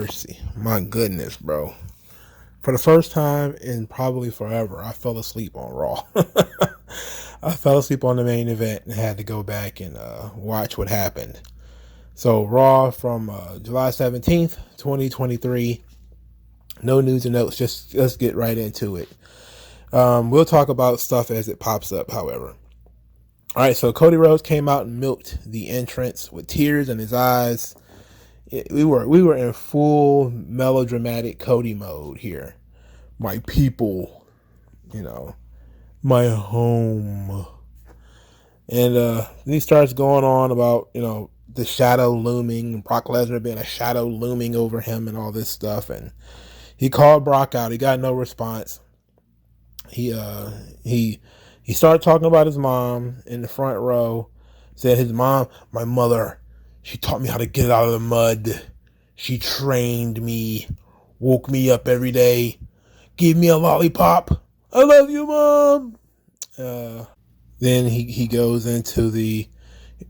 mercy. My goodness, bro. For the first time in probably forever, I fell asleep on Raw. I fell asleep on the main event and had to go back and watch what happened. So Raw from July 17th, 2023. No news and notes. Just let's get right into it. We'll talk about stuff as it pops up, however. All right, so Cody Rhodes came out and milked the entrance with tears in his eyes. We were in full melodramatic Cody mode here. My people, my home. And he starts going on about, the shadow looming, Brock Lesnar being a shadow looming over him and all this stuff. And he called Brock out. He got no response. He started talking about his mom in the front row. Said his mom, my mother, she taught me how to get out of the mud. She trained me, woke me up every day, gave me a lollipop. I love you, Mom. Then he goes into the,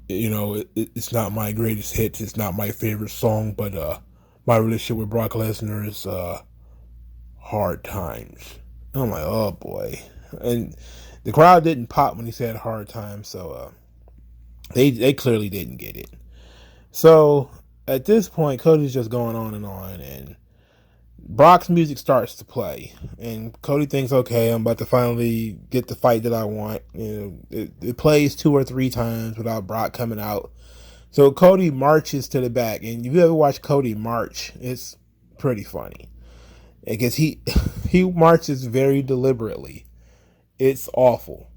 it's not my greatest hits. It's not my favorite song, but my relationship with Brock Lesnar is hard times. And I'm like, oh boy. And the crowd didn't pop when he said hard times, so they clearly didn't get it. So at this point, Cody's just going on, and Brock's music starts to play, and Cody thinks, okay, I'm about to finally get the fight that I want. It plays 2 or 3 times without Brock coming out. So Cody marches to the back, and if you ever watch Cody march, it's pretty funny because he marches very deliberately. It's awful.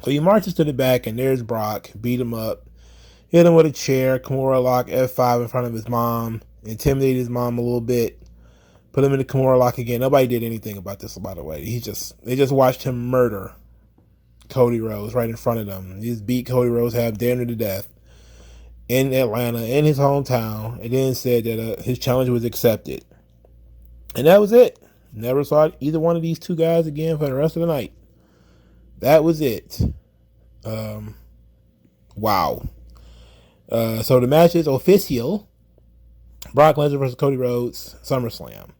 So he marches to the back, and there's Brock, beat him up, hit him with a chair, Kimura lock, F5 in front of his mom, intimidated his mom a little bit, put him in the Kimura lock again. Nobody did anything about this, by the way. They just watched him murder Cody Rhodes right in front of them. He just beat Cody Rhodes half damn near to death in Atlanta, in his hometown, and then said that his challenge was accepted. And that was it. Never saw either one of these two guys again for the rest of the night. That was it. Wow. So the match is official. Brock Lesnar versus Cody Rhodes, SummerSlam.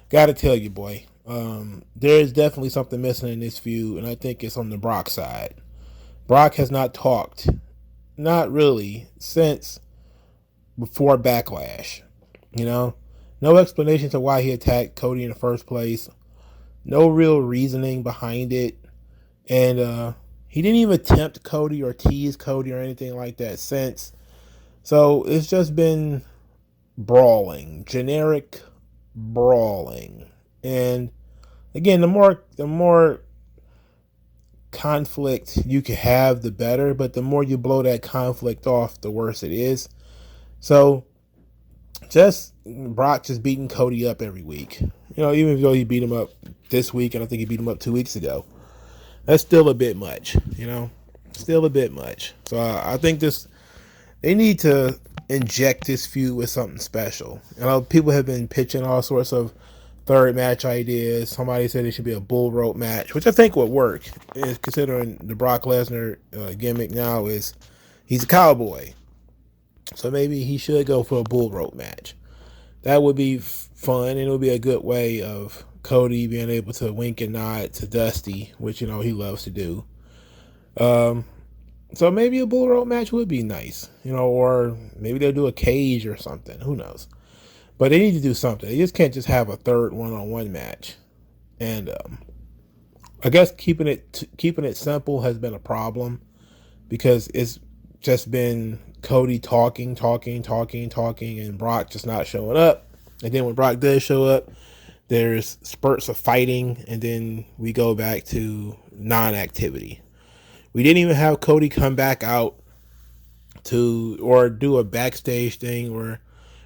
Gotta tell you, boy, there is definitely something missing in this feud, and I think it's on the Brock side. Brock has not talked, not really, since before Backlash. No explanation to why he attacked Cody in the first place. No real reasoning behind it. And he didn't even tempt Cody or tease Cody or anything like that since. So it's just been brawling, generic brawling. And again, the more conflict you can have, the better. But the more you blow that conflict off, the worse it is. So Brock just beating Cody up every week. Even though he beat him up this week, and I think he beat him up 2 weeks ago. That's still a bit much, still a bit much. So I think they need to inject this feud with something special. People have been pitching all sorts of third match ideas. Somebody said it should be a bull rope match, which I think would work, considering the Brock Lesnar gimmick now is he's a cowboy. So maybe he should go for a bull rope match. That would be fun, and it would be a good way of Cody being able to wink and nod to Dusty, which, he loves to do. So maybe a bull rope match would be nice, or maybe they'll do a cage or something. Who knows? But they need to do something. They just can't just have a third one-on-one match. And I guess keeping it simple has been a problem because it's just been Cody talking, and Brock just not showing up. And then when Brock does show up, there's spurts of fighting, and then we go back to non-activity. We didn't even have Cody come back out or do a backstage thing where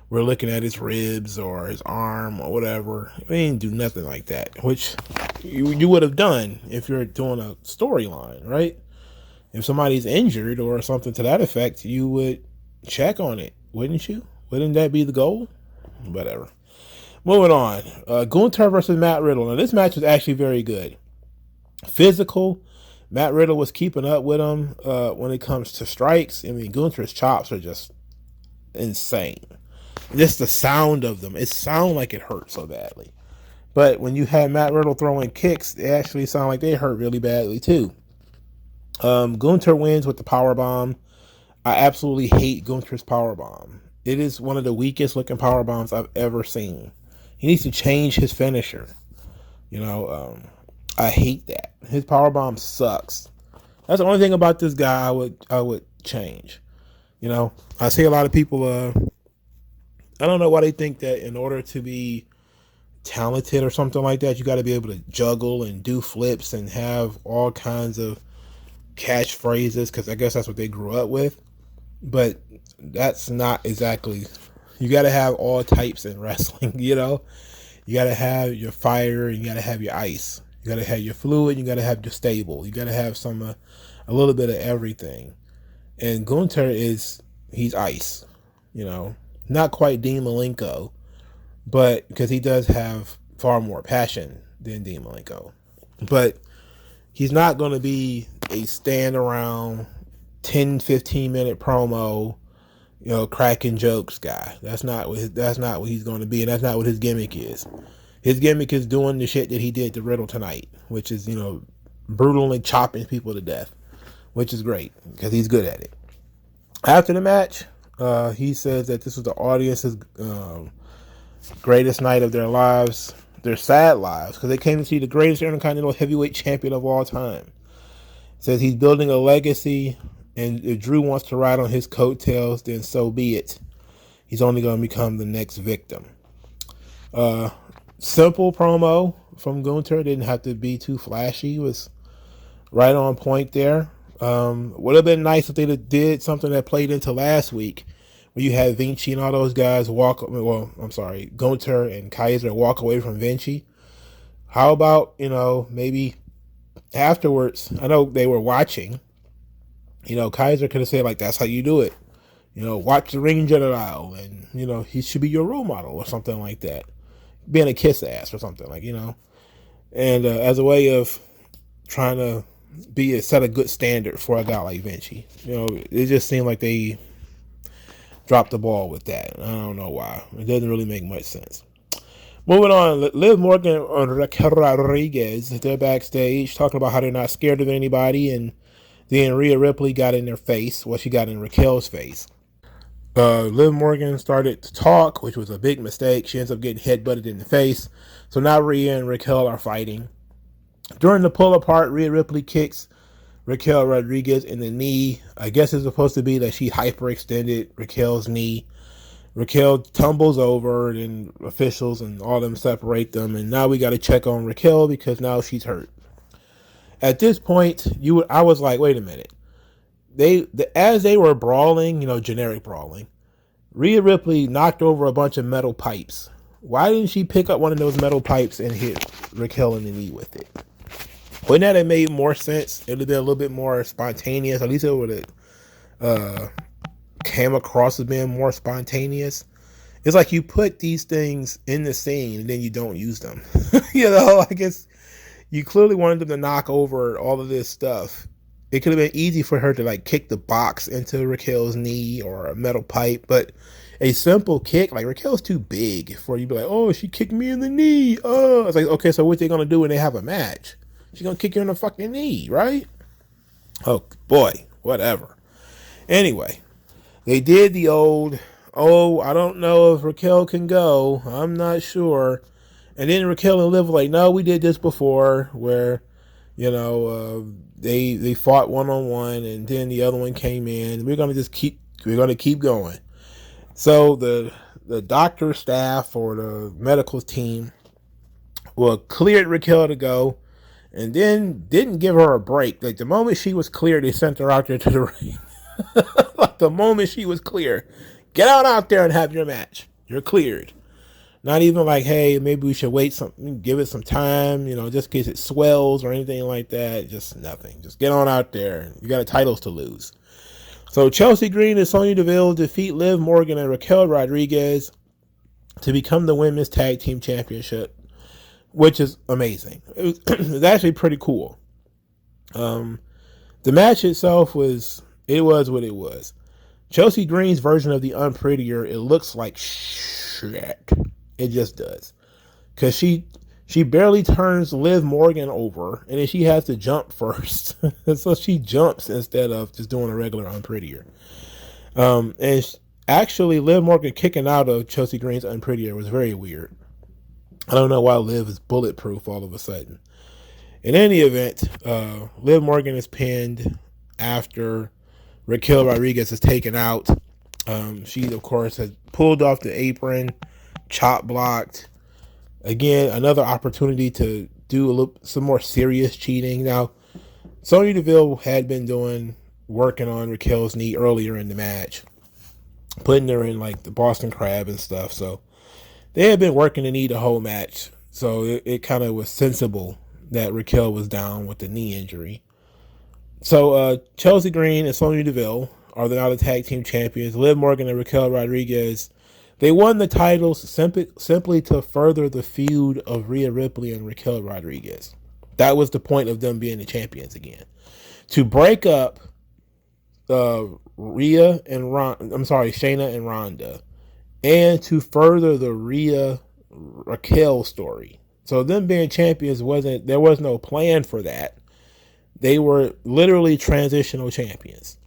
we're looking at his ribs or his arm or whatever. We didn't do nothing like that, which you would have done if you're doing a storyline, right? If somebody's injured or something to that effect, you would check on it, wouldn't you? Wouldn't that be the goal? Whatever. Moving on. Gunther versus Matt Riddle. Now, this match was actually very good. Physical. Matt Riddle was keeping up with him when it comes to strikes. I mean, Gunther's chops are just insane. Just the sound of them, it sounds like it hurt so badly. But when you have Matt Riddle throwing kicks, they actually sound like they hurt really badly too. Gunther wins with the power bomb. I absolutely hate Gunther's power bomb. It is one of the weakest looking power bombs I've ever seen. He needs to change his finisher. I hate that. His power bomb sucks. That's the only thing about this guy I would change. I see a lot of people. I don't know why they think that in order to be talented or something like that, you got to be able to juggle and do flips and have all kinds of catchphrases, because I guess that's what they grew up with. But that's not exactly. You got to have all types in wrestling. You got to have your fire and you got to have your ice. You got to have your fluid. You got to have your stable. You got to have a little bit of everything. And Gunther he's ice. Not quite Dean Malenko, but because he does have far more passion than Dean Malenko. But he's not going to be a stand around 10, 15 minute promo, cracking jokes guy. That's not what he's going to be, and that's not what his gimmick is. His gimmick is doing the shit that he did to Riddle tonight, which is, brutally chopping people to death, which is great because he's good at it. After the match, he says that this was the audience's greatest night of their lives, their sad lives, because they came to see the greatest Intercontinental Heavyweight Champion of all time. Says he's building a legacy, and if Drew wants to ride on his coattails, then so be it. He's only going to become the next victim. Simple promo from Gunther. Didn't have to be too flashy. It was right on point there. Would have been nice if they did something that played into last week, where you had Vinci and all those guys Gunther and Kaiser walk away from Vinci. How about, maybe afterwards, I know they were watching, Kaiser could have said, like, that's how you do it. Watch the ring general, and, he should be your role model or something like that. Being a kiss ass or something, and as a way of trying to set a good standard for a guy like Vinci. It just seemed like they dropped the ball with that. I don't know why. It doesn't really make much sense. Moving on, Liv Morgan and Raquel Rodriguez, they're backstage talking about how they're not scared of anybody, and then Rhea Ripley got in their face. Well, she got in Raquel's face. Liv Morgan started to talk, which was a big mistake. She ends up getting headbutted in the face. So now Rhea and Raquel are fighting. During the pull apart, Rhea Ripley kicks Raquel Rodriguez in the knee. I guess it's supposed to be that she hyperextended Raquel's knee. Raquel tumbles over, and officials and all them separate them. And now we got to check on Raquel because now she's hurt. At this point, I was like, wait a minute. As they were brawling, generic brawling, Rhea Ripley knocked over a bunch of metal pipes. Why didn't she pick up one of those metal pipes and hit Raquel in the knee with it? Wouldn't that have made more sense? It would have been a little bit more spontaneous. At least it would have came across as being more spontaneous. It's like you put these things in the scene and then you don't use them. I guess you clearly wanted them to knock over all of this stuff. It could have been easy for her to kick the box into Raquel's knee or a metal pipe, but a simple kick, Raquel's too big for you to be like, oh, she kicked me in the knee. Oh, it's like, okay, so what they gonna do when they have a match? She's gonna kick you in the fucking knee, right? Oh boy, whatever. Anyway, they did the old, I don't know if Raquel can go. I'm not sure. And then Raquel and Liv were like, no, we did this before, where they fought one-on-one, and then the other one came in. We're gonna keep going. So the doctor staff or the medical team cleared Raquel to go, and then didn't give her a break. The moment she was cleared, they sent her out there to the ring. The moment she was clear, get out there and have your match. You're cleared. Not even like, hey, maybe we should wait give it some time, just in case it swells or anything like that. Just nothing. Just get on out there. You got titles to lose. So Chelsea Green and Sonya Deville defeat Liv Morgan and Raquel Rodriguez to become the Women's Tag Team Championship, which is amazing. It was actually pretty cool. The match itself was what it was. Chelsea Green's version of the Unprettier, it looks like shit. It just does. Because she barely turns Liv Morgan over, and then she has to jump first. So she jumps instead of just doing a regular Unprettier. Actually, Liv Morgan kicking out of Chelsea Green's Unprettier was very weird. I don't know why Liv is bulletproof all of a sudden. In any event, Liv Morgan is pinned after Raquel Rodriguez is taken out. She, of course, has pulled off the apron, chop blocked. Again, another opportunity to do some more serious cheating. Now, Sonya Deville had been working on Raquel's knee earlier in the match, putting her in like the Boston Crab and stuff. So they had been working the knee the whole match. So it kind of was sensible that Raquel was down with the knee injury. So Chelsea Green and Sonya Deville are now the tag team champions. Liv Morgan and Raquel Rodriguez, they won the titles simply to further the feud of Rhea Ripley and Raquel Rodriguez. That was the point of them being the champions again. To break up Shayna and Ronda, and to further the Rhea Raquel story. So them being champions there was no plan for that. They were literally transitional champions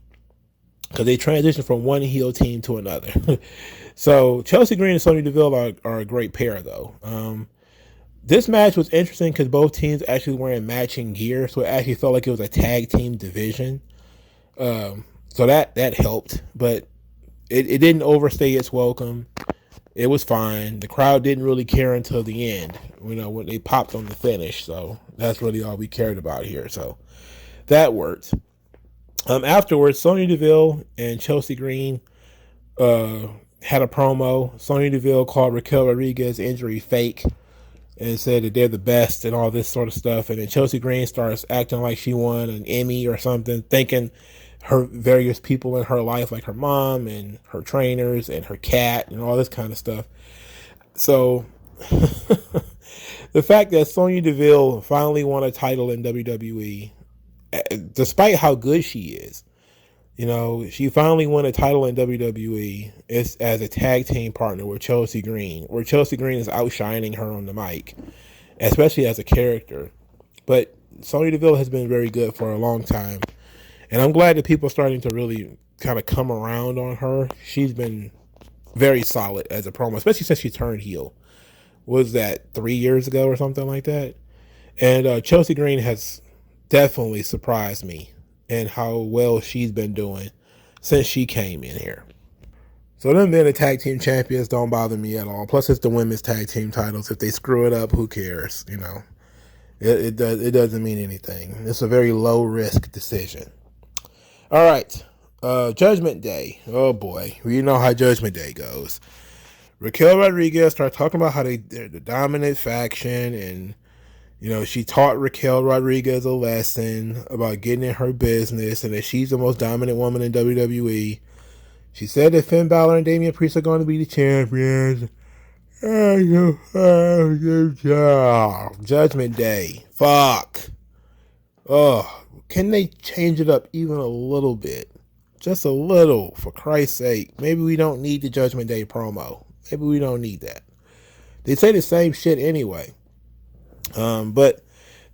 because they transitioned from one heel team to another. So Chelsea Green and Sonya Deville are a great pair, though. This match was interesting because both teams actually wearing matching gear, so it actually felt like it was a tag team division. So that helped, but it didn't overstay its welcome. It was fine. The crowd didn't really care until the end, when they popped on the finish. So that's really all we cared about here. So that worked. Afterwards, Sonya Deville and Chelsea Green had a promo. Sonya Deville called Raquel Rodriguez's injury fake and said that they're the best and all this sort of stuff. And then Chelsea Green starts acting like she won an Emmy or something, thanking her various people in her life, like her mom and her trainers and her cat and all this kind of stuff. So the fact that Sonya Deville finally won a title in WWE, despite how good she is, she finally won a title in WWE as a tag team partner with Chelsea Green, where Chelsea Green is outshining her on the mic, especially as a character. But Sonya Deville has been very good for a long time, and I'm glad that people are starting to really kind of come around on her. She's been very solid as a promo, especially since she turned heel. Was that 3 years ago or something like that? And Chelsea Green has definitely surprised me and how well she's been doing since she came in here. So them being the tag team champions don't bother me at all. Plus, it's the women's tag team titles. If they screw it up, who cares? It doesn't mean anything. It's a very low risk decision. All right, Judgment Day. Oh boy, we know how Judgment Day goes. Raquel Rodriguez started talking about how they're the dominant faction, and she taught Raquel Rodriguez a lesson about getting in her business and that she's the most dominant woman in WWE. She said that Finn Balor and Damian Priest are going to be the champions. Judgment Day. Fuck. Oh, can they change it up even a little bit? Just a little, for Christ's sake. Maybe we don't need the Judgment Day promo. Maybe we don't need that. They say the same shit anyway. But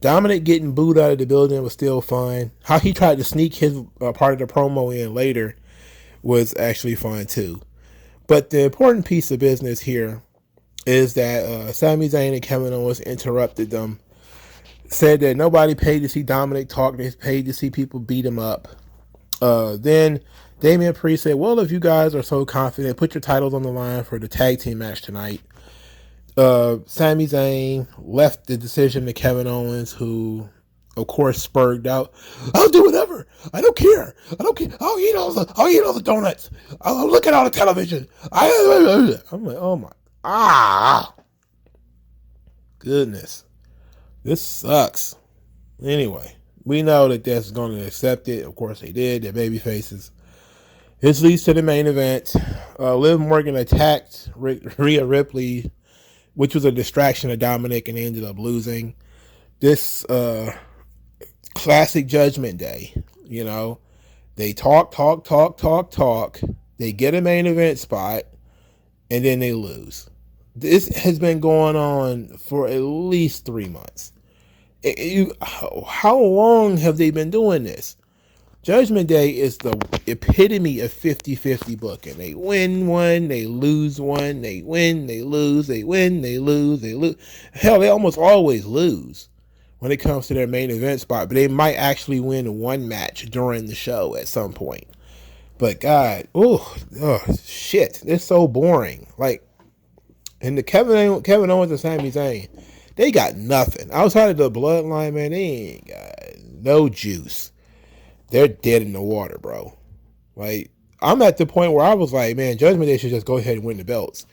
Dominic getting booed out of the building was still fun. How he tried to sneak his part of the promo in later was actually fun too. But the important piece of business here is that Sami Zayn and Kevin Owens interrupted them. Said that nobody paid to see Dominic talk. They paid to see people beat him up. Then Damian Priest said, well, if you guys are so confident, put your titles on the line for the tag team match tonight. Sami Zayn left the decision to Kevin Owens, who, of course, spurred out. I'll do whatever. I don't care. I'll eat all the donuts. I'll look at all the television. I'm like, oh my, goodness, this sucks. Anyway, we know that that's going to accept it. Of course, they did. They're baby faces. This leads to the main event. Liv Morgan attacked Rhea Ripley, which was a distraction of Dominic, and they ended up losing. This classic Judgment Day, They talk. They get a main event spot, and then they lose. This has been going on for at least 3 months. How long have they been doing this? Judgment Day is the epitome of 50-50 booking. They win one, they lose one, they win, they lose, they win, they lose, they lose. Hell, they almost always lose when it comes to their main event spot, but they might actually win one match during the show at some point. But God, oh shit, it's so boring. Like, and the Kevin Owens and Sami Zayn, they got nothing outside of the bloodline. Man, they ain't got no juice. They're dead in the water, bro. Like, I'm at the point where I was like, man, Judgment Day should just go ahead and win the belts.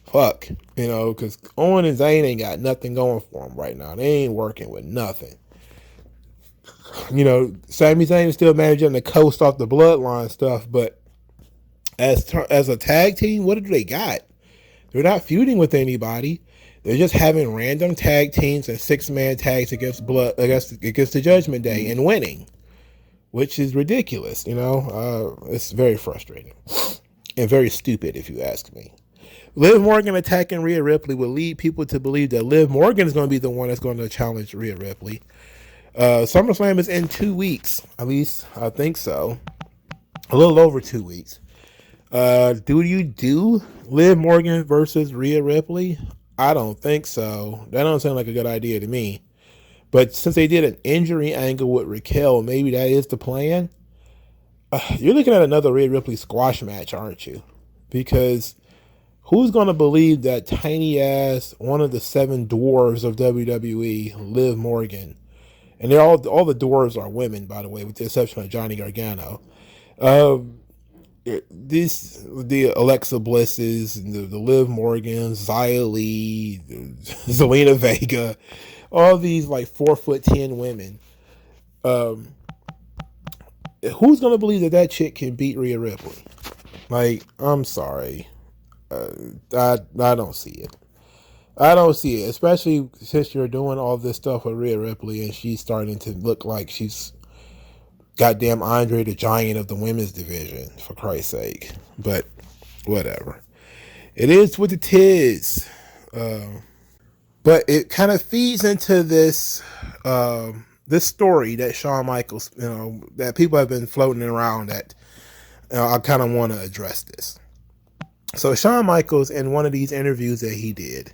Fuck, because Owen and Zayn ain't got nothing going for them right now. They ain't working with nothing. Sami Zayn is still managing to coast off the bloodline stuff, but as a tag team, what do they got? They're not feuding with anybody. They're just having random tag teams and 6-man tags against the Judgment Day and winning, which is ridiculous. It's very frustrating and very stupid, if you ask me. Liv Morgan attacking Rhea Ripley will lead people to believe that Liv Morgan is going to be the one that's going to challenge Rhea Ripley. SummerSlam is in 2 weeks. At least I think so. A little over 2 weeks. Do you do Liv Morgan versus Rhea Ripley? I don't think so. That don't sound like a good idea to me. But since they did an injury angle with Raquel, maybe that is the plan. You're looking at another Rhea Ripley squash match, aren't you? Because who's going to believe that tiny ass, one of the 7 dwarves of WWE, Liv Morgan? And they're all the dwarves are women, by the way, with the exception of Johnny Gargano. The Alexa Blisses, the Liv Morgans, Xia Li, Zelina Vega, all these like 4'10" women. Who's gonna believe that chick can beat Rhea Ripley? Like, I'm sorry, I don't see it. I don't see it, especially since you're doing all this stuff with Rhea Ripley and she's starting to look like she's goddamn Andre the Giant of the women's division, for Christ's sake. But whatever. It is what it is. But it kind of feeds into this this story that Shawn Michaels, that people have been floating around that I kind of want to address this. So Shawn Michaels, in one of these interviews that he did,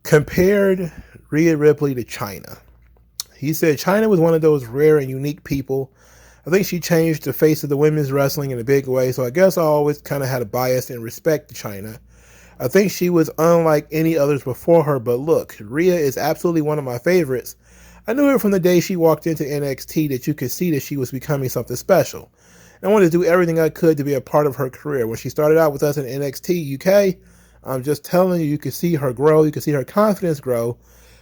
compared Rhea Ripley to China. He said China was one of those rare and unique people. I think she changed the face of the women's wrestling in a big way, so I guess I always kind of had a bias and respect to China. I think she was unlike any others before her, but look, Rhea is absolutely one of my favorites. I knew her from the day she walked into NXT that you could see that she was becoming something special. I wanted to do everything I could to be a part of her career. When she started out with us in NXT UK, I'm just telling you, you could see her grow, you could see her confidence grow,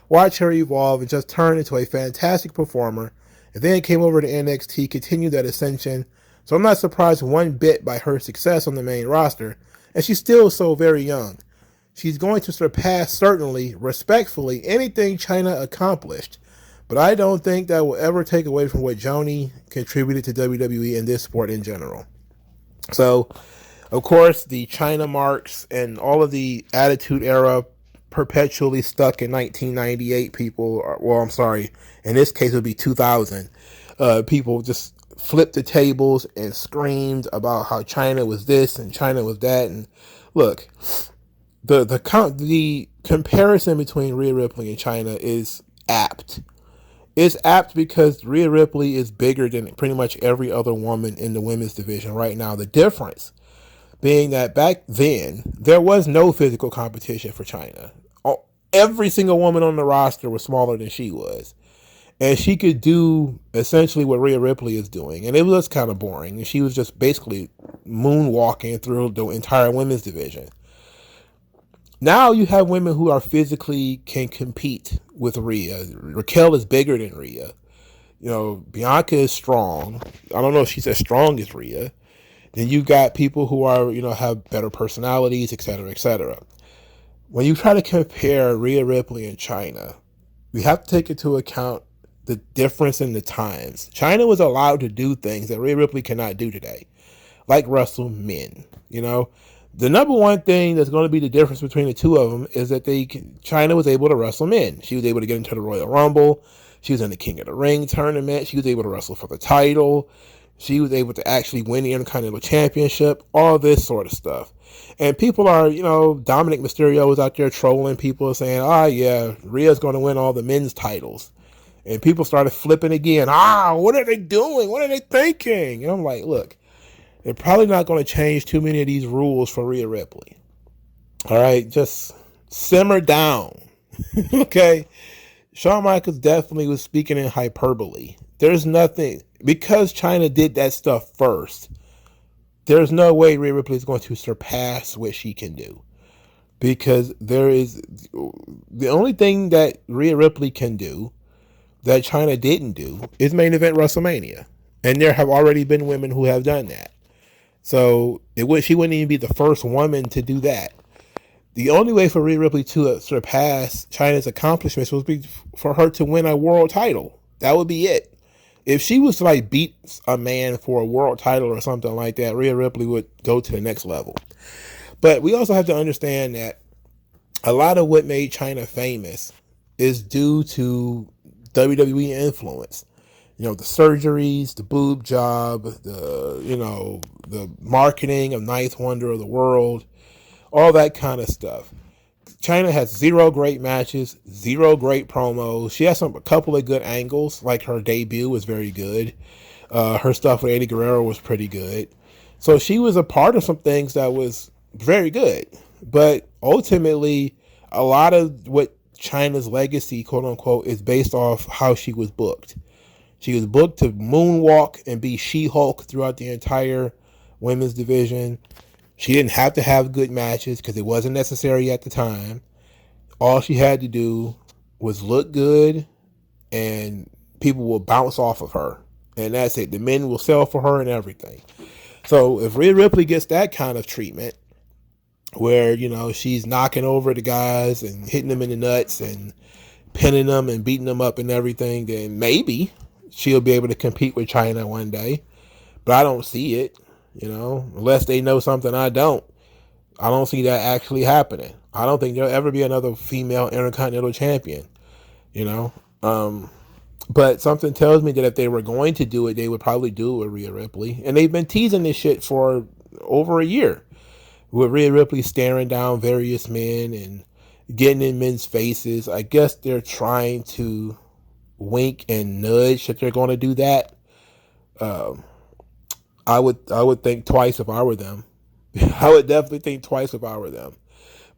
watch her evolve, and just turn into a fantastic performer. And then came over to NXT, continued that ascension. So I'm not surprised one bit by her success on the main roster, and she's still so very young. She's going to surpass, certainly, respectfully, anything China accomplished. But I don't think that will ever take away from what Joni contributed to WWE and this sport in general. So, of course, the China marks and all of the Attitude Era perpetually stuck in 1998 people, well, I'm sorry, in this case it would be 2000, people just flipped the tables and screamed about how China was this and China was that. And look, the comparison between Rhea Ripley and China is apt. It's apt because Rhea Ripley is bigger than pretty much every other woman in the women's division right now. The difference being that back then, there was no physical competition for China. Every single woman on the roster was smaller than she was. And she could do essentially what Rhea Ripley is doing. And it was kind of boring. She was just basically moonwalking through the entire women's division. Now you have women who are physically can compete with Rhea. Raquel is bigger than Rhea. Bianca is strong. I don't know if she's as strong as Rhea. Then you've got people who are, have better personalities, et cetera, et cetera. When you try to compare Rhea Ripley and China, we have to take into account the difference in the times. China was allowed to do things that Rhea Ripley cannot do today, like wrestle men. You know, the number one thing that's going to be the difference between the two of them is that China was able to wrestle men. She was able to get into the Royal Rumble. She was in the King of the Ring tournament. She was able to wrestle for the title. She was able to actually win the Intercontinental Championship, all this sort of stuff. And people are, Dominic Mysterio was out there trolling people saying, yeah, Rhea's going to win all the men's titles. And people started flipping again. What are they doing? What are they thinking? And I'm like, look, they're probably not going to change too many of these rules for Rhea Ripley. All right, just simmer down. Okay? Shawn Michaels definitely was speaking in hyperbole. There's nothing, because China did that stuff first, there's no way Rhea Ripley is going to surpass what she can do. Because the only thing that Rhea Ripley can do that China didn't do is main event WrestleMania. And there have already been women who have done that. So she wouldn't even be the first woman to do that. The only way for Rhea Ripley to surpass China's accomplishments would be for her to win a world title. That would be it. If she was to beat a man for a world title or something like that, Rhea Ripley would go to the next level. But we also have to understand that a lot of what made China famous is due to WWE influence. The surgeries, the boob job, the marketing of Ninth Wonder of the World, all that kind of stuff. China has 0 great matches, 0 great promos. She has a couple of good angles, like her debut was very good. Her stuff with Eddie Guerrero was pretty good. So she was a part of some things that was very good. But ultimately, a lot of what China's legacy, quote unquote, is based off how she was booked. She was booked to moonwalk and be She-Hulk throughout the entire women's division. She didn't have to have good matches because it wasn't necessary at the time. All she had to do was look good and people will bounce off of her. And that's it. The men will sell for her and everything. So if Rhea Ripley gets that kind of treatment where, she's knocking over the guys and hitting them in the nuts and pinning them and beating them up and everything, then maybe she'll be able to compete with China one day. But I don't see it. Unless they know something I don't see that actually happening. I don't think there'll ever be another female Intercontinental Champion, but something tells me that if they were going to do it, they would probably do it with Rhea Ripley. And they've been teasing this shit for over a year with Rhea Ripley staring down various men and getting in men's faces. I guess they're trying to wink and nudge that they're going to do that. I would think twice if I were them. I would definitely think twice if I were them.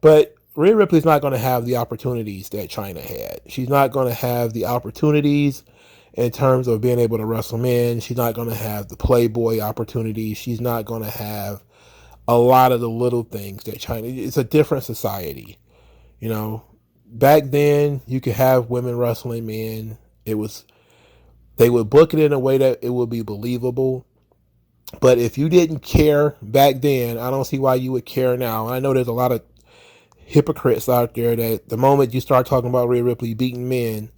But Rhea Ripley's not going to have the opportunities that China had. She's not going to have the opportunities in terms of being able to wrestle men. She's not going to have the Playboy opportunities. She's not going to have a lot of the little things that China. It's a different society. Back then you could have women wrestling men. They would book it in a way that it would be believable. But if you didn't care back then, I don't see why you would care now. I know there's a lot of hypocrites out there that the moment you start talking about Rhea Ripley beating men,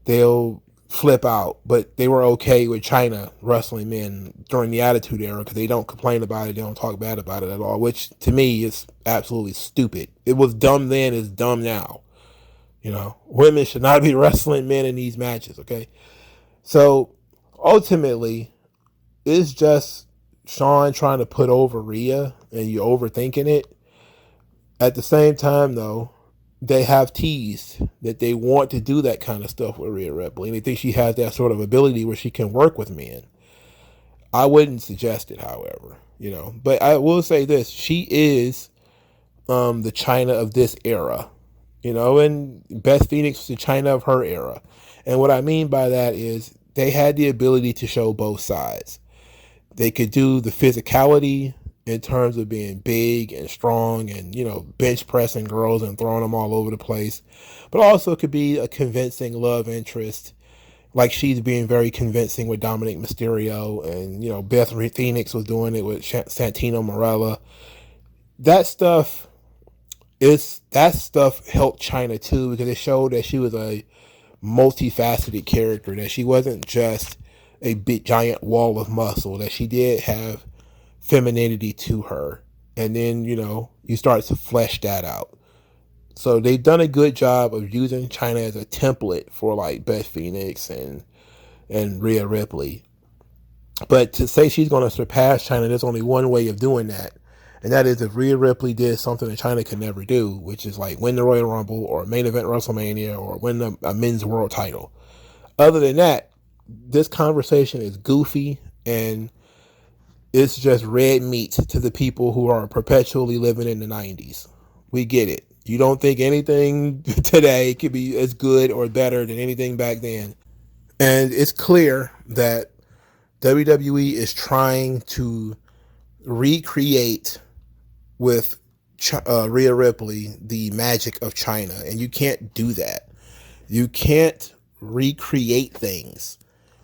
they'll flip out. But they were okay with China wrestling men during the Attitude Era because they don't complain about it. They don't talk bad about it at all, which to me is absolutely stupid. It was dumb then, it's dumb now. Women should not be wrestling men in these matches, okay? So ultimately, it's just Shawn trying to put over Rhea and you're overthinking it. At the same time, though, they have teased that they want to do that kind of stuff with Rhea Ripley. And they think she has that sort of ability where she can work with men. I wouldn't suggest it, however. But I will say this. She is the China of this era. And Beth Phoenix was the China of her era. And what I mean by that is they had the ability to show both sides. They could do the physicality in terms of being big and strong and, bench pressing girls and throwing them all over the place. But also could be a convincing love interest, like she's being very convincing with Dominic Mysterio. And, Beth Phoenix was doing it with Santino Marella. That stuff helped China too, because it showed that she was a multifaceted character, that she wasn't just a big giant wall of muscle, that she did have femininity to her. And then, you start to flesh that out. So they've done a good job of using China as a template for like Beth Phoenix and Rhea Ripley. But to say she's going to surpass China, there's only one way of doing that. And that is if Rhea Ripley did something that China could never do, which is like win the Royal Rumble or main event WrestleMania or win a men's world title. Other than that, this conversation is goofy and it's just red meat to the people who are perpetually living in the 90s. We get it. You don't think anything today could be as good or better than anything back then. And it's clear that WWE is trying to recreate with Rhea Ripley the magic of China. And you can't do that. You can't recreate things.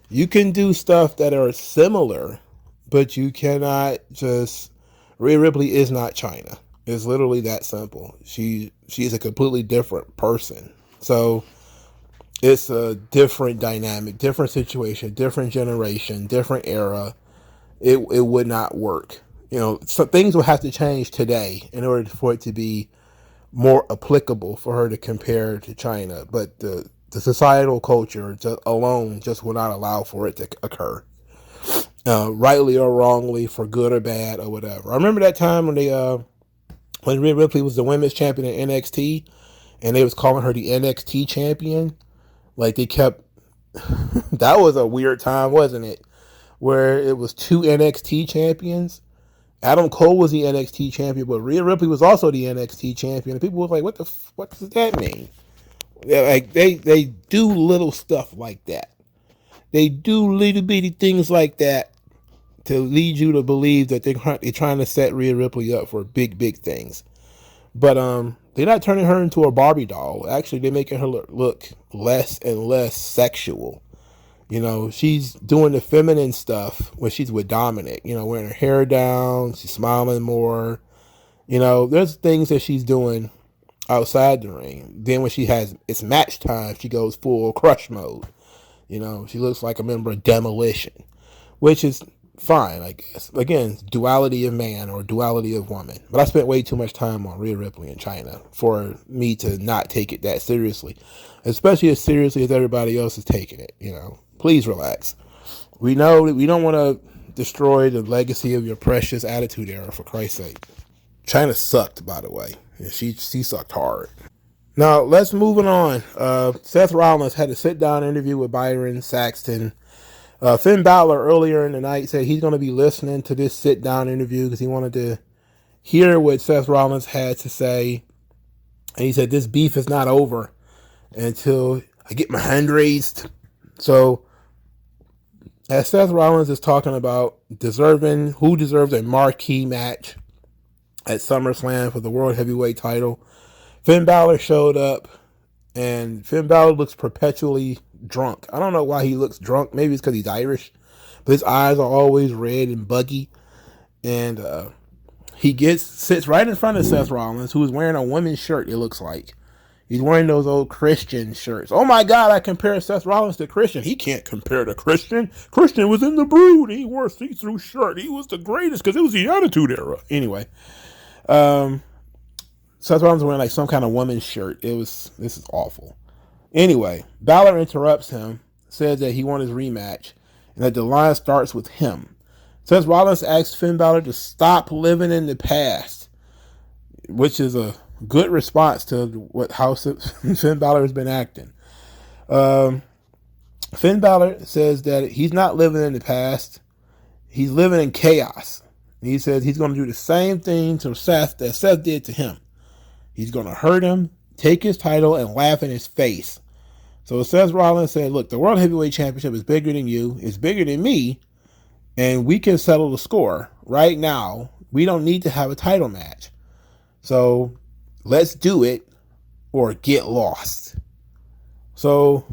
You can do stuff that are similar, but you cannot just... Rhea Ripley is not China. It's literally that simple. She's a completely different person. So it's a different dynamic, different situation, different generation, different era. It would not work. So things will have to change today in order for it to be more applicable for her to compare to China. But the societal culture alone just will not allow for it to occur. Rightly or wrongly, for good or bad or whatever. I remember that time when Rhea Ripley was the women's champion in NXT, and they was calling her the NXT champion. Like they kept, that was a weird time, wasn't it? Where it was two NXT champions. Adam Cole was the NXT champion, but Rhea Ripley was also the NXT champion. And people were like, what does that mean? Like they do little stuff like that. They do little bitty things like that to lead you to believe that they're trying to set Rhea Ripley up for big, big things. But they're not turning her into a Barbie doll. Actually, they're making her look less and less sexual. She's doing the feminine stuff when she's with Dominic. Wearing her hair down, she's smiling more. There's things that she's doing outside the ring. Then when it's match time, she goes full crush mode. She looks like a member of Demolition, which is fine, I guess. Again, duality of man or duality of woman. But I spent way too much time on Rhea Ripley and China for me to not take it that seriously, especially as seriously as everybody else is taking it. Please relax. We know that we don't want to destroy the legacy of your precious Attitude Era, for Christ's sake. China sucked, by the way. She sucked hard. Now, let's move on. Seth Rollins had a sit-down interview with Byron Saxton. Finn Balor earlier in the night said he's going to be listening to this sit-down interview because he wanted to hear what Seth Rollins had to say. And he said, this beef is not over until I get my hand raised. So, as Seth Rollins is talking about who deserves a marquee match at SummerSlam for the World Heavyweight title, Finn Balor showed up, and Finn Balor looks perpetually drunk. I don't know why he looks drunk. Maybe it's because he's Irish, but his eyes are always red and buggy. And he sits right in front of Seth Rollins, who is wearing a women's shirt, it looks like. He's wearing those old Christian shirts. Oh my God, I compare Seth Rollins to Christian. He can't compare to Christian. Christian was in the Brood. He wore a see-through shirt. He was the greatest because it was the Attitude Era. Anyway, Seth Rollins wearing like some kind of woman's shirt. This is awful. Anyway, Balor interrupts him, says that he wants his rematch, and that the line starts with him. Seth Rollins asks Finn Balor to stop living in the past, which is a good response to how Finn Balor has been acting. Finn Balor says that he's not living in the past. He's living in chaos. And he says he's going to do the same thing to Seth that Seth did to him. He's going to hurt him, take his title, and laugh in his face. So Seth Rollins said, look, the World Heavyweight Championship is bigger than you. It's bigger than me. And we can settle the score right now. We don't need to have a title match. So let's do it or get lost. So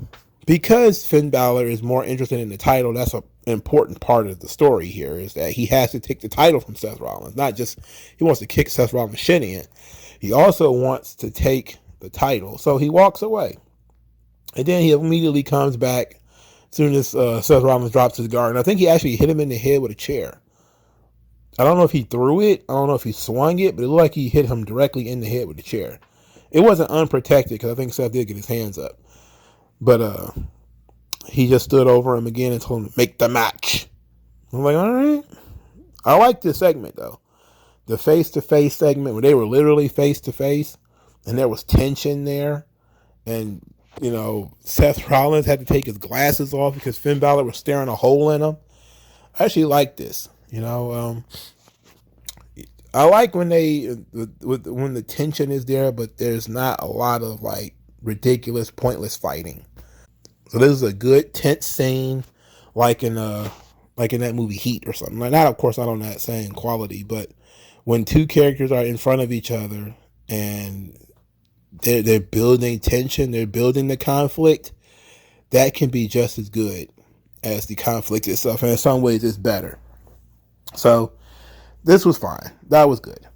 because Finn Balor is more interested in the title, that's an important part of the story here, is that he has to take the title from Seth Rollins. Not just he wants to kick Seth Rollins' shit in. He also wants to take the title. So he walks away. And then he immediately comes back as soon as Seth Rollins drops his guard. And I think he actually hit him in the head with a chair. I don't know if he threw it. I don't know if he swung it, but it looked like he hit him directly in the head with the chair. It wasn't unprotected because I think Seth did get his hands up. But he just stood over him again and told him to make the match. I'm like, all right. I like this segment, though. The face-to-face segment where they were literally face-to-face and there was tension there. And, you know, Seth Rollins had to take his glasses off because Finn Balor was staring a hole in him. I actually like this. You know, I like when when the tension is there, but there's not a lot of like ridiculous, pointless fighting. So this is a good tense scene, like in that movie Heat or something. Like, not, of course, not on that same quality, but when two characters are in front of each other and they're building tension, they're building the conflict, that can be just as good as the conflict itself, and in some ways it's better. So this was fine. That was good.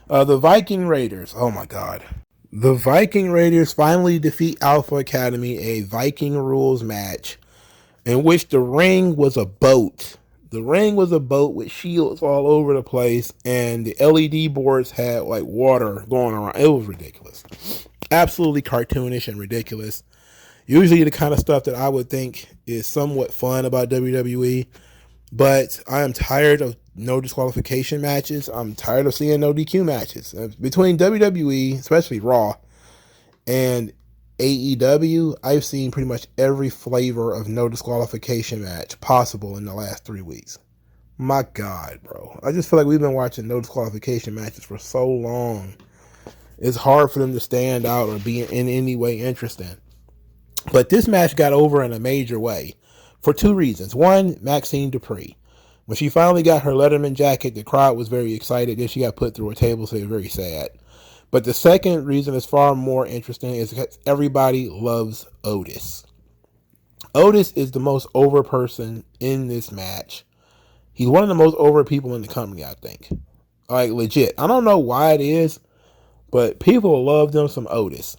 The Viking Raiders. Oh my God. The Viking Raiders finally defeat Alpha Academy, a Viking rules match in which the ring was a boat. The ring was a boat with shields all over the place, and the LED boards had like water going around. It was ridiculous. Absolutely cartoonish and ridiculous. Usually the kind of stuff that I would think is somewhat fun about WWE. But I am tired of no disqualification matches. I'm tired of seeing no DQ matches. Between WWE, especially Raw, and AEW, I've seen pretty much every flavor of no disqualification match possible in the last 3 weeks. My God, bro. I just feel like we've been watching no disqualification matches for so long. It's hard for them to stand out or be in any way interesting. But this match got over in a major way. For two reasons. One, Maxine Dupree. When she finally got her Letterman jacket, the crowd was very excited. Then she got put through a table, so they were very sad. But the second reason is far more interesting is because everybody loves Otis. Otis is the most over person in this match. He's one of the most over people in the company, I think. Like, legit. I don't know why it is, but people love them some Otis.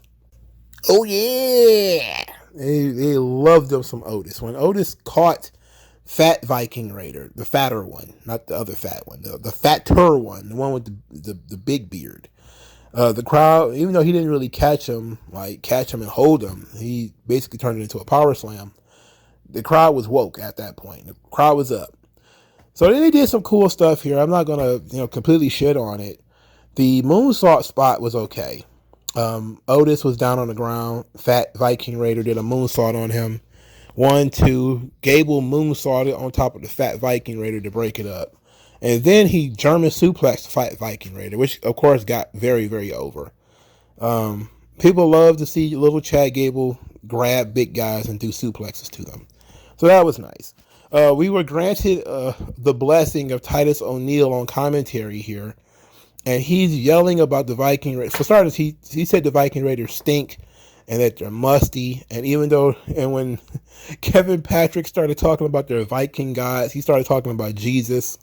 Oh, yeah. They love them some Otis. When Otis caught Fat Viking Raider, the fatter one, not the other fat one, the fatter one, the one with the big beard, the crowd, even though he didn't really catch him and hold him, he basically turned it into a power slam. The crowd was woke at that point. The crowd was up. So they did some cool stuff here. I'm not going to completely shit on it. The moonsault spot was okay. Otis was down on the ground. Fat Viking Raider did a moonsault on him. 1, 2. Gable moonsaulted on top of the Fat Viking Raider to break it up. And then he German suplexed Fat Viking Raider, which of course got very, very over. People love to see little Chad Gable grab big guys and do suplexes to them. So that was nice. We were granted the blessing of Titus O'Neil on commentary here. And he's yelling about the Viking Raiders. For starters, he said the Viking Raiders stink and that they're musty. And when Kevin Patrick started talking about their Viking gods, he started talking about Jesus.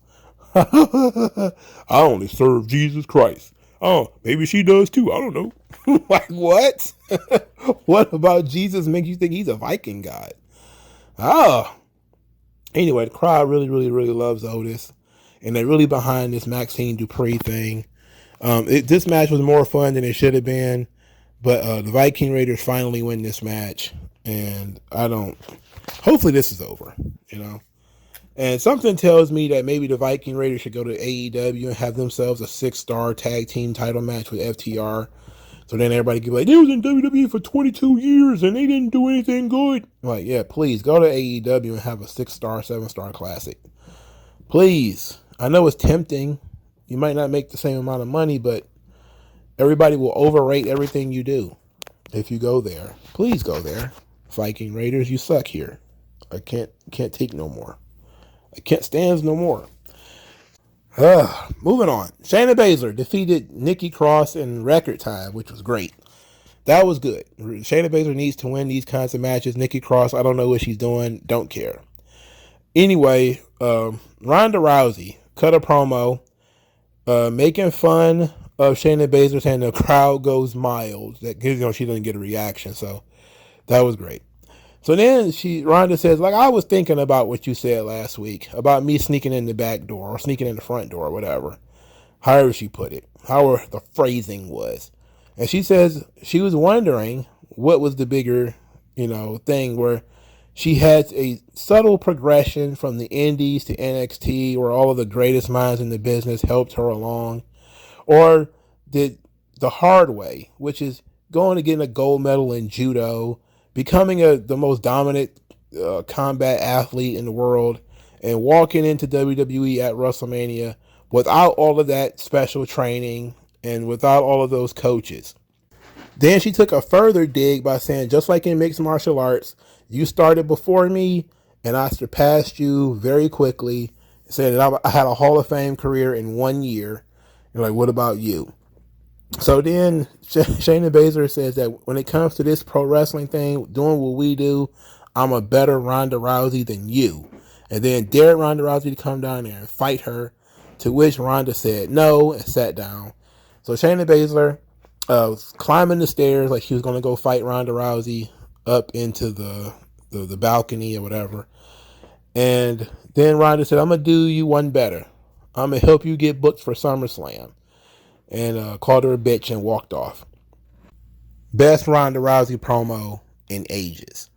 I only serve Jesus Christ. Oh, maybe she does too. I don't know. Like, what? What about Jesus makes you think he's a Viking god? Oh. Anyway, the crowd really, really, really loves Otis. And they're really behind this Maxine Dupree thing. This match was more fun than it should have been. But the Viking Raiders finally win this match. And hopefully this is over, And something tells me that maybe the Viking Raiders should go to AEW and have themselves a 6-star tag team title match with FTR. So then everybody can be like, they was in WWE for 22 years and they didn't do anything good. I'm like, yeah, please go to AEW and have a 6-star, 7-star classic. Please. I know it's tempting. You might not make the same amount of money, but everybody will overrate everything you do if you go there. Please go there. Viking Raiders, you suck here. I can't take no more. I can't stand no more. Moving on. Shayna Baszler defeated Nikki Cross in record time, which was great. That was good. Shayna Baszler needs to win these kinds of matches. Nikki Cross, I don't know what she's doing. Don't care. Anyway, Ronda Rousey cut a promo making fun of Shayna Baszler, saying the crowd goes mild. That she doesn't get a reaction, so that was great. So then Ronda says, like, I was thinking about what you said last week about me sneaking in the back door or sneaking in the front door or whatever. However she put it, however the phrasing was. And she says she was wondering what was the bigger, thing where she had a subtle progression from the indies to NXT where all of the greatest minds in the business helped her along, or did the hard way, which is going to get a gold medal in judo, becoming the most dominant combat athlete in the world, and walking into WWE at WrestleMania without all of that special training and without all of those coaches. Then she took a further dig by saying, just like in mixed martial arts, you started before me and I surpassed you very quickly. Saying that I had a Hall of Fame career in 1 year. You're like, what about you? So then Shayna Baszler says that when it comes to this pro wrestling thing, doing what we do, I'm a better Ronda Rousey than you. And then dared Ronda Rousey to come down there and fight her, to which Ronda said no and sat down. So Shayna Baszler was climbing the stairs like she was going to go fight Ronda Rousey up into the balcony or whatever. And then Ronda said, I'm going to do you one better. I'm going to help you get booked for SummerSlam. And called her a bitch and walked off. Best Ronda Rousey promo in ages.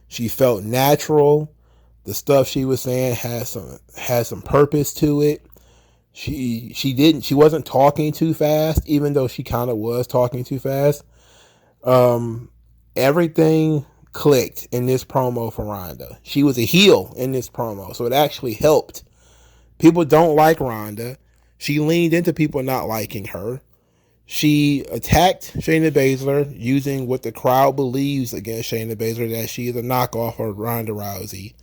She felt natural. The stuff she was saying had some purpose to it. She wasn't talking too fast, even though she kind of was talking too fast. Everything clicked in this promo for Ronda. She was a heel in this promo, so it actually helped. People don't like Ronda. She leaned into people not liking her. She attacked Shayna Baszler using what the crowd believes against Shayna Baszler, that she is a knockoff of Ronda Rousey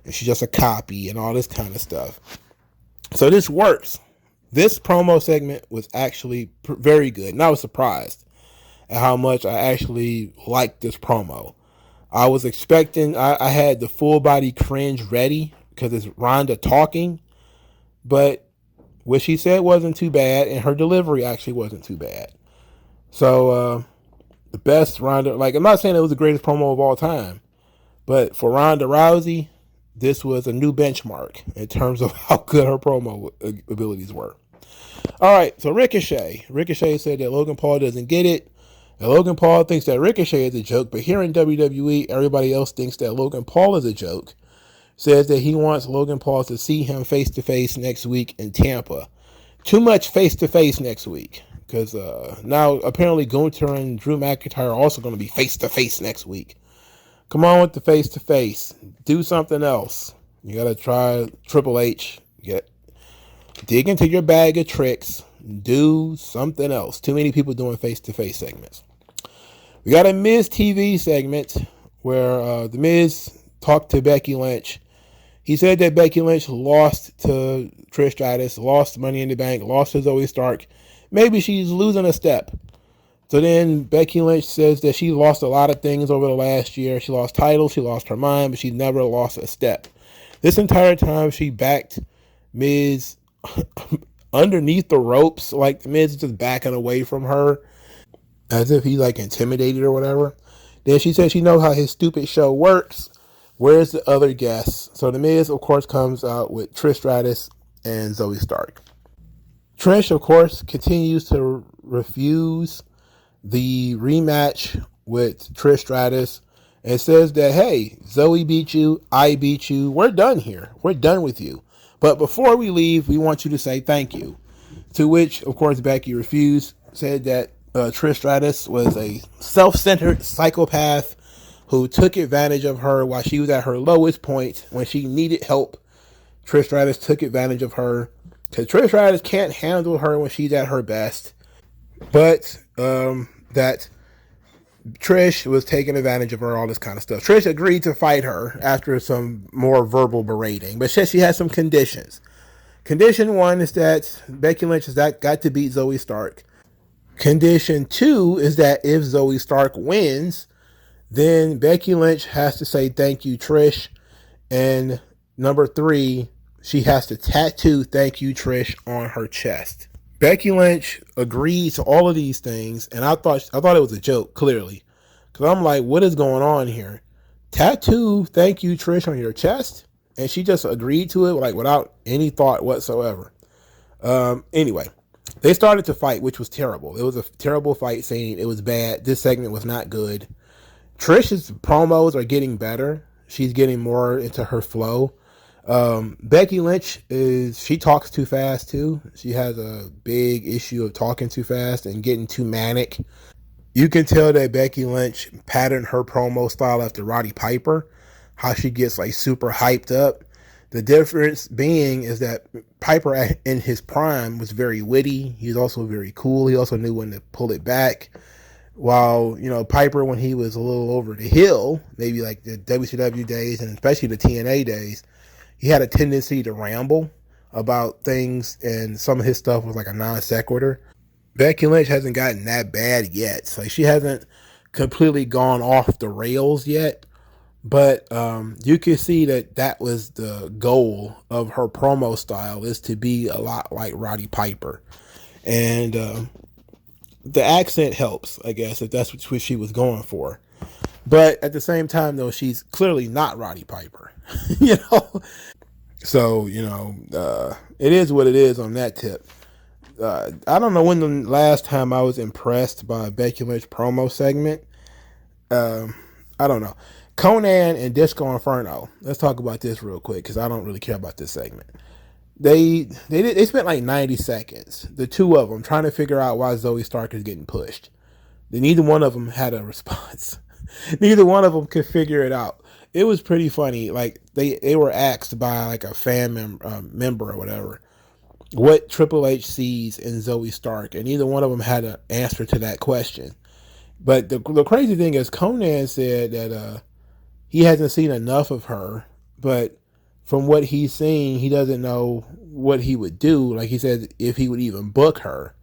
and she's just a copy and all this kind of stuff. So this works. This promo segment was actually very good, and I was surprised at how much I actually liked this promo. I was expecting, I had the full body cringe ready because it's Ronda talking, but what she said wasn't too bad, and her delivery actually wasn't too bad. So, the best Ronda, I'm not saying it was the greatest promo of all time, but for Ronda Rousey, this was a new benchmark in terms of how good her promo abilities were. All right, so Ricochet. Ricochet said that Logan Paul doesn't get it. And Logan Paul thinks that Ricochet is a joke, but here in WWE, everybody else thinks that Logan Paul is a joke. Says that he wants Logan Paul to see him face-to-face next week in Tampa. Too much face-to-face next week. Because now, apparently, Gunther and Drew McIntyre are also going to be face-to-face next week. Come on with the face-to-face. Do something else. You got to try Triple H. Dig into your bag of tricks. Do something else. Too many people doing face-to-face segments. We got a Miz TV segment where The Miz talked to Becky Lynch. He said that Becky Lynch lost to Trish Stratus, lost Money in the Bank, lost to Zoe Stark. Maybe she's losing a step. So then Becky Lynch says that she lost a lot of things over the last year. She lost titles, she lost her mind, but she never lost a step. This entire time she backed Miz underneath the ropes, like the Miz is just backing away from her as if he's intimidated or whatever. Then she said she knows how his stupid show works. Where's the other guests? So the Miz, of course, comes out with Trish Stratus and Zoe Stark. Trish, of course, continues to refuse the rematch with Trish Stratus and says that, hey, Zoe beat you, I beat you, we're done here. We're done with you. But before we leave, we want you to say thank you. To which, of course, Becky refused, said that Trish Stratus was a self-centered psychopath who took advantage of her while she was at her lowest point when she needed help. Trish Stratus took advantage of her because Trish Stratus can't handle her when she's at her best. But that Trish was taking advantage of her, all this kind of stuff. Trish agreed to fight her after some more verbal berating, but she has some conditions. Condition 1 is that Becky Lynch has got to beat Zoe Stark. Condition 2 is that if Zoe Stark wins, then Becky Lynch has to say thank you, Trish. And number 3, she has to tattoo thank you, Trish on her chest. Becky Lynch agreed to all of these things, and I thought it was a joke, clearly. Because I'm like, what is going on here? tattoo "Thank you, Trish" on your chest, and she just agreed to it like without any thought whatsoever. Anyway, they started to fight, which was terrible. It was a terrible fight scene. It was bad. This segment was not good. Trish's promos are getting better. She's getting more into her flow. Becky Lynch she talks too fast too. She has a big issue of talking too fast and getting too manic. You can tell that Becky Lynch patterned her promo style after Roddy Piper, how she gets like super hyped up. The difference being is that Piper in his prime was very witty. He was also very cool. He also knew when to pull it back. While, Piper, when he was a little over the hill, maybe like the WCW days and especially the TNA days, he had a tendency to ramble about things, and some of his stuff was like a non sequitur. Becky Lynch hasn't gotten that bad yet. Like, she hasn't completely gone off the rails yet. But you can see that was the goal of her promo style, is to be a lot like Roddy Piper. And the accent helps, I guess, if that's what she was going for. But at the same time, though, she's clearly not Roddy Piper. So, it is what it is on that tip. I don't know when the last time I was impressed by a Becky Lynch promo segment. I don't know. Conan and Disco Inferno. Let's talk about this real quick because I don't really care about this segment. They spent like 90 seconds, the two of them, trying to figure out why Zoe Stark is getting pushed. Neither one of them had a response. Neither one of them could figure it out. It was pretty funny. Like they were asked by like a fan member or whatever what Triple H sees in Zoe Stark, and neither one of them had an answer to that question. But the crazy thing is, Conan said that he hasn't seen enough of her, but from what he's seen, he doesn't know what he would do. Like he said, if he would even book her.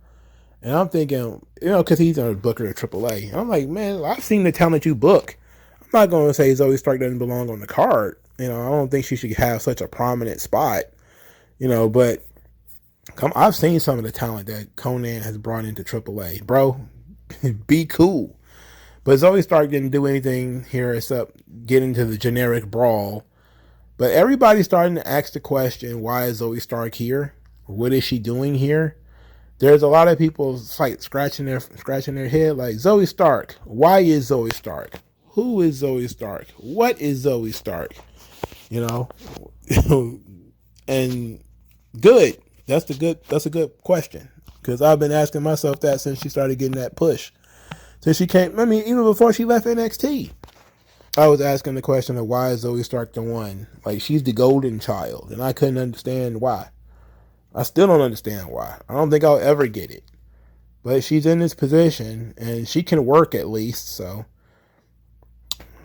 And I'm thinking, because he's a booker at AAA. I'm like, man, I've seen the talent you book. I'm not going to say Zoe Stark doesn't belong on the card. I don't think she should have such a prominent spot. But I've seen some of the talent that Conan has brought into AAA. Bro, be cool. But Zoe Stark didn't do anything here except get into the generic brawl. But everybody's starting to ask the question, why is Zoe Stark here? What is she doing here? There's a lot of people like scratching their head like, Zoe Stark, why is Zoe Stark? Who is Zoe Stark? What is Zoe Stark? And good. That's a good question. Because I've been asking myself that since she started getting that push. Since she came, even before she left NXT. I was asking the question of why is Zoe Stark the one? Like, she's the golden child. And I couldn't understand why. I still don't understand why. I don't think I'll ever get it. But she's in this position, and she can work at least, so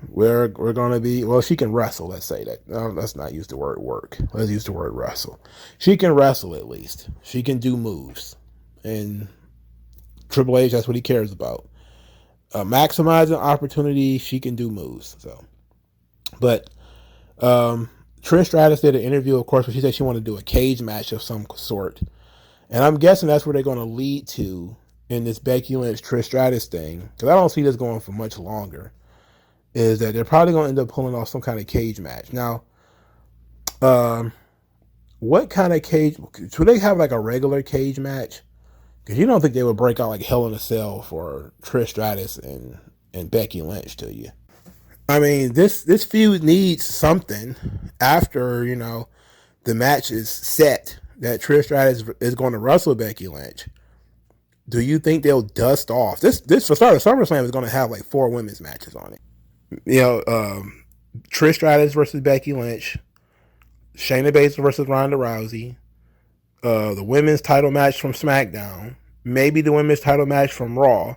we're going to be, she can wrestle, let's say that. No, let's not use the word work. Let's use the word wrestle. She can wrestle at least. She can do moves. And Triple H, that's what he cares about. Maximizing opportunity, she can do moves. So, but Trish Stratus did an interview, of course, where she said she wanted to do a cage match of some sort, and I'm guessing that's where they're going to lead to in this Becky Lynch Trish Stratus thing, because I don't see this going for much longer. Is that they're probably going to end up pulling off some kind of cage match. Now, what kind of cage? Should they have like a regular cage match? Because you don't think they would break out like Hell in a Cell for Trish Stratus and Becky Lynch, do you? I mean, this feud needs something after, the match is set that Trish Stratus is going to wrestle Becky Lynch. Do you think they'll dust off? This for starters, SummerSlam is going to have like 4 women's matches on it. Trish Stratus versus Becky Lynch, Shayna Baszler versus Ronda Rousey, the women's title match from SmackDown, maybe the women's title match from Raw,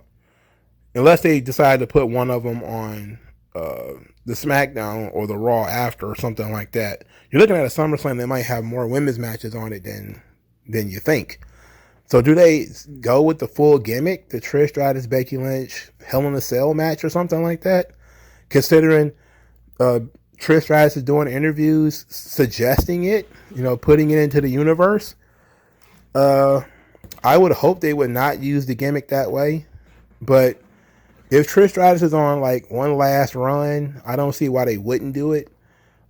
unless they decide to put one of them on the SmackDown or the Raw after or something like that. You're looking at a SummerSlam that might have more women's matches on it than you think. So do they go with the full gimmick, the Trish Stratus, Becky Lynch, Hell in a Cell match or something like that? Considering Trish Stratus is doing interviews suggesting it, putting it into the universe. I would hope they would not use the gimmick that way, but If Trish Stratus is on like one last run, I don't see why they wouldn't do it.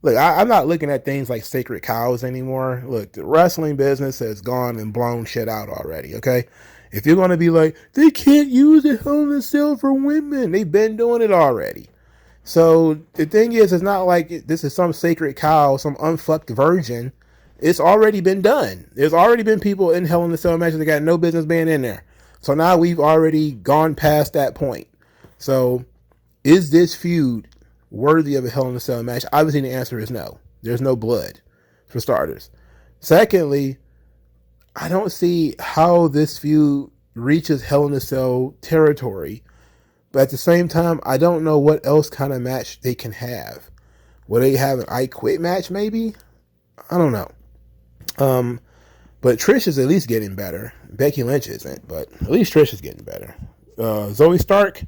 Look, I'm not looking at things like sacred cows anymore. Look, the wrestling business has gone and blown shit out already, okay? If you're going to be like, they can't use the Hell in a Cell for women, they've been doing it already. So the thing is, it's not like this is some sacred cow, some unfucked virgin. It's already been done. There's already been people in Hell in a Cell matches that got no business being in there. So now we've already gone past that point. So is this feud worthy of a Hell in a Cell match? Obviously the answer is no. There's no blood, for starters. Secondly, I don't see how this feud reaches Hell in a Cell territory. But at the same time, I don't know what else kind of match they can have. Will they have an I Quit match maybe? I don't know. But Trish is at least getting better. Becky Lynch isn't, but at least Trish is getting better. Zoe Stark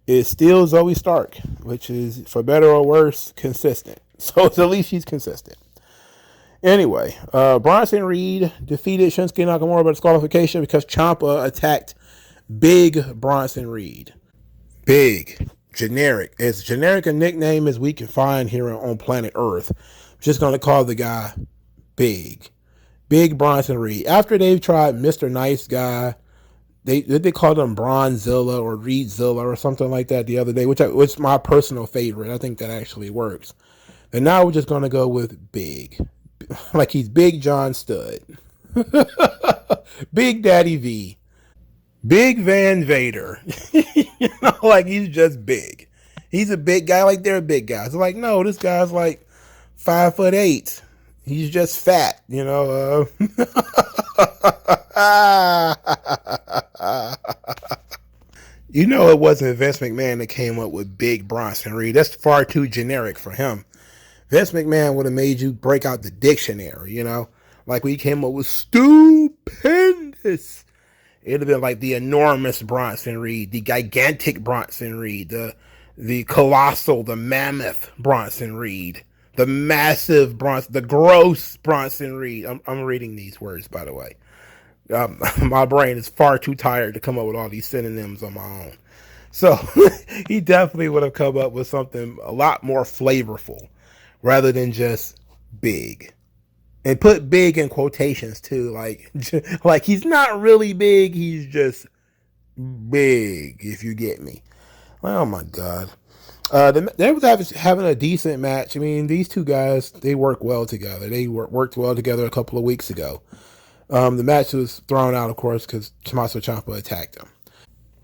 is still Zoe Stark, which is, for better or worse, consistent. So at least she's consistent. Anyway, Bronson Reed defeated Shinsuke Nakamura by disqualification because Ciampa attacked Big Bronson Reed. Big, generic, as generic a nickname as we can find here on planet Earth. I'm just going to call the guy Big Bronson Reed. After they've tried Mr. Nice Guy, they called him Bronzilla or Reedzilla or something like that the other day, which is my personal favorite. I think that actually works. And now we're just going to go with Big, like he's Big John Studd, Big Daddy V, Big Van Vader. Like he's just big. He's a big guy, like they're big guys. Like, no, this guy's like 5'8". He's just fat, You know it wasn't Vince McMahon that came up with Big Bronson Reed. That's far too generic for him. Vince McMahon would have made you break out the dictionary, like we came up with stupendous. It'd have been like the enormous Bronson Reed, the gigantic Bronson Reed, the colossal, the mammoth Bronson Reed, the massive Bronson, the gross Bronson Reed. I'm reading these words, by the way. My brain is far too tired to come up with all these synonyms on my own. So he definitely would have come up with something a lot more flavorful rather than just big. And put big in quotations too, like he's not really big, he's just big, if you get me. Oh my God. They was having a decent match. I mean, these two guys, they work well together. They worked well together a couple of weeks ago. The match was thrown out, of course, because Tommaso Ciampa attacked him.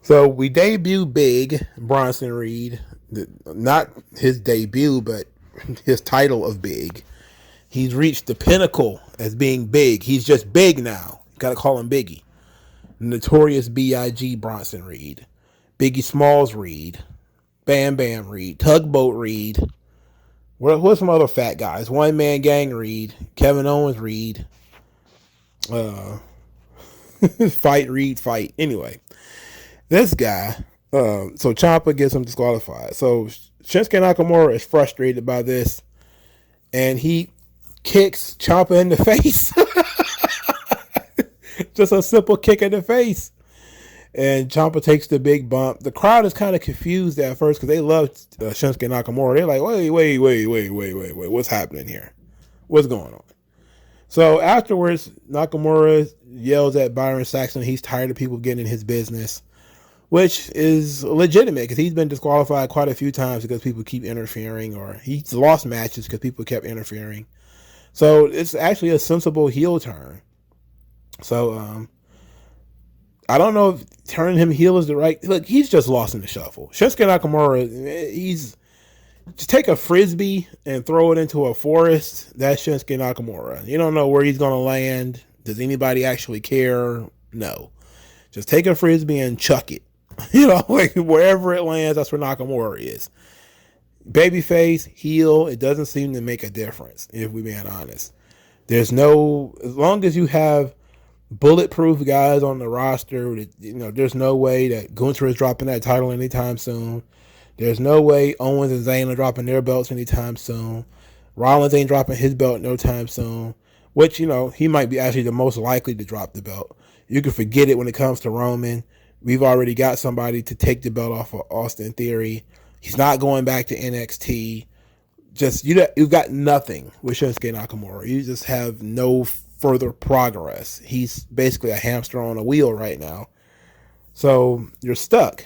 So we debut Big Bronson Reed, not his debut, but his title of Big. He's reached the pinnacle as being big. He's just big now. Got to call him Biggie. Notorious B.I.G. Bronson Reed. Biggie Smalls Reed. Bam Bam Reed. Tugboat Reed. What's some other fat guys? One Man Gang Reed. Kevin Owens Reed. Fight Reed Fight. Anyway, this guy, so Ciampa gets him disqualified. So Shinsuke Nakamura is frustrated by this, and he kicks Ciampa in the face. Just a simple kick in the face. And Ciampa takes the big bump. The crowd is kind of confused at first because they love Shinsuke Nakamura. They're like, wait. What's happening here? What's going on? So afterwards, Nakamura yells at Byron Saxton. He's tired of people getting in his business, which is legitimate because he's been disqualified quite a few times because people keep interfering, or he's lost matches because people kept interfering. So it's actually a sensible heel turn. So I don't know if turning him heel is the right... Look, he's just lost in the shuffle. Shinsuke Nakamura, he's... Just take a Frisbee and throw it into a forest. That's Shinsuke Nakamura. You don't know where he's going to land. Does anybody actually care? No. Just take a Frisbee and chuck it. Like wherever it lands, that's where Nakamura is. Babyface, heel, it doesn't seem to make a difference, if we're being honest. There's no... As long as you have bulletproof guys on the roster, there's no way that Gunther is dropping that title anytime soon. There's no way Owens and Zayn are dropping their belts anytime soon. Rollins ain't dropping his belt no time soon, which, he might be actually the most likely to drop the belt. You can forget it when it comes to Roman. We've already got somebody to take the belt off of Austin Theory. He's not going back to NXT. Just you've got nothing with Shinsuke Nakamura. You just have no further progress. He's basically a hamster on a wheel right now. So you're stuck.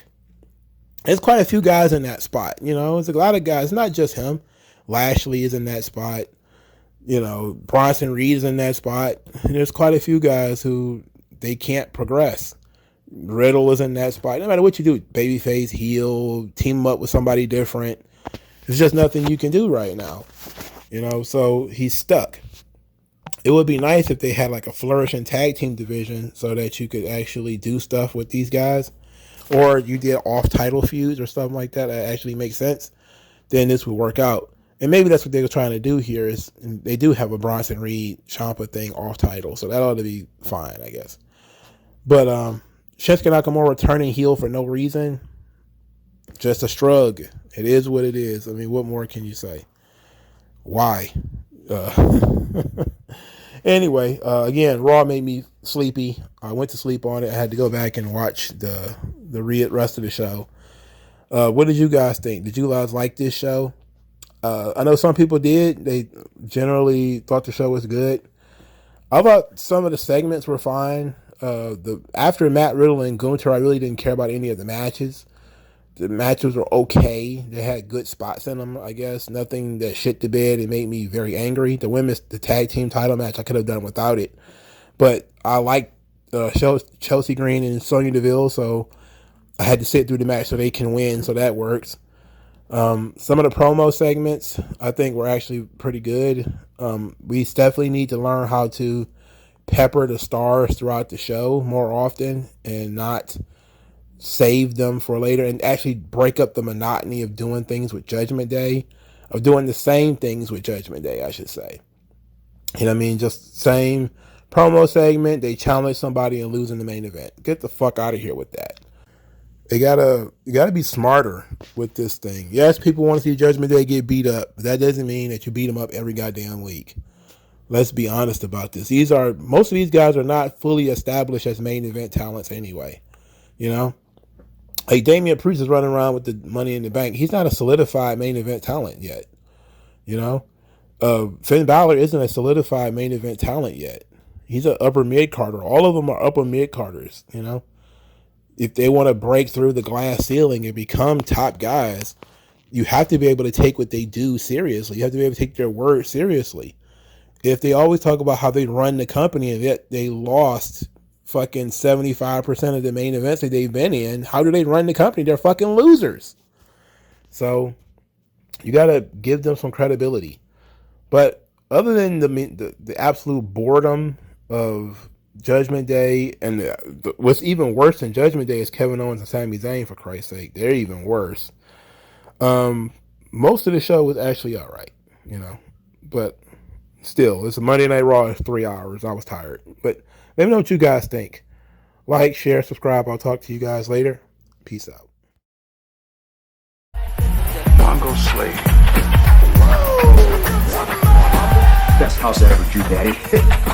There's quite a few guys in that spot. There's a lot of guys, not just him. Lashley is in that spot. Bronson Reed is in that spot. And there's quite a few guys who they can't progress. Riddle is in that spot. No matter what you do, babyface, heel, team up with somebody different. There's just nothing you can do right now. So he's stuck. It would be nice if they had like a flourishing tag team division so that you could actually do stuff with these guys. Or you did off-title feuds or something like that actually makes sense. Then this would work out. And maybe that's what they were trying to do here is they do have a Bronson Reed Ciampa thing off-title. So that ought to be fine, I guess. But Shinsuke Nakamura turning heel for no reason, just a shrug. It is what it is. I mean, what more can you say? Why? Anyway, again, Raw made me sleepy. I went to sleep on it. I had to go back and watch the rest of the show. What did you guys think? Did you guys like this show? I know some people did. They generally thought the show was good. I thought some of the segments were fine. After Matt Riddle and Gunther, I really didn't care about any of the matches. The matches were okay. They had good spots in them, I guess. Nothing that shit the bed. It made me very angry. The tag team title match, I could have done without it. But I liked Chelsea Green and Sonya Deville, so I had to sit through the match so they can win, so that works. Some of the promo segments, I think, were actually pretty good. We definitely need to learn how to pepper the stars throughout the show more often and not save them for later, and actually break up the monotony of doing things with Judgment Day, of doing the same things with Judgment Day, I should say. You know what I mean? Just same promo segment, they challenge somebody and lose in the main event. Get the fuck out of here with that. You gotta be smarter with this thing. Yes, people want to see Judgment Day get beat up, but that doesn't mean that you beat them up every goddamn week. Let's be honest about this. Most of these guys are not fully established as main event talents anyway. Like Damian Priest is running around with the Money in the Bank. He's not a solidified main event talent yet. Finn Balor isn't a solidified main event talent yet. He's an upper mid-carder. All of them are upper mid-carders, If they want to break through the glass ceiling and become top guys, you have to be able to take what they do seriously. You have to be able to take their word seriously. If they always talk about how they run the company and yet they lost fucking 75% of the main events that they've been in, how do they run the company? They're fucking losers. So you got to give them some credibility. But other than the absolute boredom of Judgment Day, and what's even worse than Judgment Day is Kevin Owens and Sami Zayn, for Christ's sake. They're even worse. Most of the show was actually all right, but still, it's a Monday Night Raw. It's 3 hours. I was tired, but let me know what you guys think. Like, share, subscribe. I'll talk to you guys later. Peace out. MagMongoSlade. Best house I ever drew, Daddy.